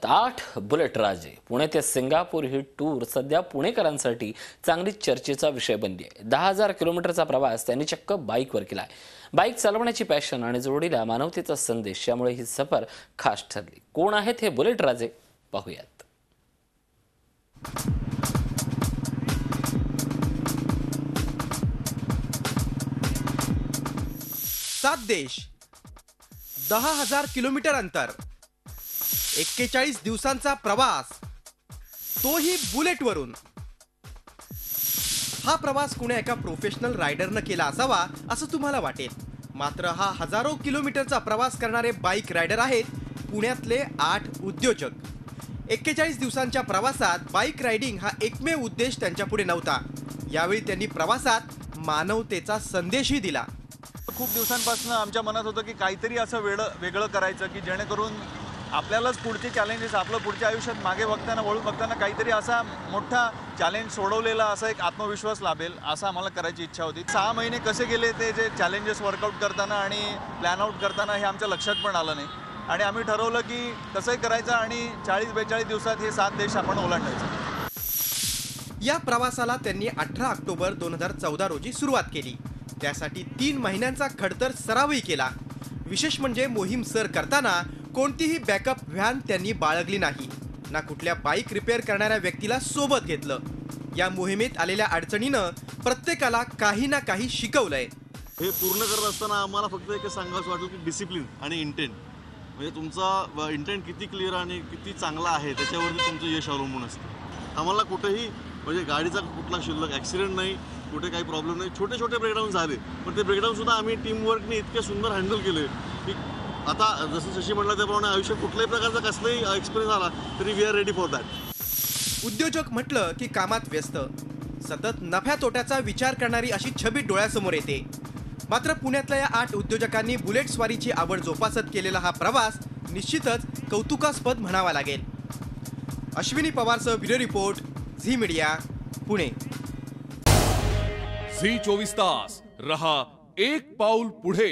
8 bullet राजे पुणे ते Singapore ही tour सध्या पुणेकरांसाठी चांगलीच चर्चेचा विषय बनली आहे। 10,000 किलोमीटरचा प्रवास त्यांनी चक्क बाईकवर केलाय। बाईक चालवण्याची पॅशन आणि जोडीला मानवतेचा संदेश यामुळे ही सफर खास ठरली। कोण आहेत हे बुलेट राजे पाहूयात। 7 देश, 10,000 किलोमीटर अंतर, 41 दिवसांचा प्रवास, तोही बुलेटवरून। हा प्रवास कुणी एका प्रोफेशनल रायडरने केला असावा असं तुम्हाला वाटेल, मात्र हा हजारो किलोमीटरचा प्रवास करणारे बाईक रायडर आहेत पुण्यातले 8 उद्योजक। 41 दिवसांच्या प्रवासात बाईक रायडिंग हा एकमेव उद्देश त्यांच्यापुढे नव्हता। यावेळी त्यांनी प्रवासात मानवतेचा संदेशही दिला। खूप दिवसांपासून आमच्या मनात होतं की काहीतरी असं वेगळं करायचं की जेणेकरून आपल्यालाच पुढचे चॅलेंजेस, आपलं पुढच्या आयुष्यात मागे बघताना वळून बघताना काहीतरी असा मोठा चॅलेंज सोडवलेला असा एक आत्मविश्वास लाभेल असं आम्हाला करायची इच्छा होती। 6 महिने कसे गेले ते जे चॅलेंजेस वर्कआउट करताना आणि प्लॅन आउट करताना हे आमच्या लक्षात पण आलं नाही आणि आम्ही ठरवलं की कसंही करायचं आणि 40-42 दिवसात हे 7 देश आपण ओलांडायचं। या प्रवासाला त्यांनी 18 ऑक्टोबर 2014 रोजी सुरुवात केली। त्यासाठी 3 महिन्यांचा खडतर सरावही केला। विशेष म्हणजे मोहीम सर करताना कोणतीही बॅकअप व्हॅन त्यांनी बाळगली नाही, ना कुठल्या बाईक रिपेअर करणाऱ्या व्यक्तीला सोबत घेतलं। या मोहिमेत आलेल्या अडचणीनं प्रत्येकाला काही ना काही शिकवलंय। हे पूर्ण करत असताना आम्हाला फक्त एक सांगायचं वाटलं की डिसिप्लिन आणि इंटेंट, म्हणजे तुमचा इंटेंट किती क्लिअर आणि किती चांगला आहे त्याच्यावरती तुमचं यश अवलंबून असतं। आम्हाला कुठेही म्हणजे गाडीचा कुठला शिल्लक ॲक्सिडेंट नाही, कुठे काही प्रॉब्लेम नाही। छोटे छोटे ब्रेकडाऊन झाले पण ते ब्रेकडाऊन सुद्धा आम्ही टीमवर्कने इतके सुंदर हँडल केले की आता जसं शशी म्हटलं त्याप्रमाणे आयुष्यात कुठल्याही प्रकारचा कसलाही एक्सपिरियन्स आला तरी we are ready for that. उद्योजक म्हटलं की कामात व्यस्त, सतत नफ्या तोट्याचा विचार करणारी अशी छबी डोळ्यासमोर येते। मात्र पुण्यातल्या या 8 उद्योजकांनी बुलेट स्वारीची आवड जोपासत केलेला हा प्रवास निश्चितच कौतुकास्पद म्हणावा लागेल। अश्विनी पवारसह bureau report, Zee Media, Pune. Zee 24 Taas रहा एक पाऊल पुढे।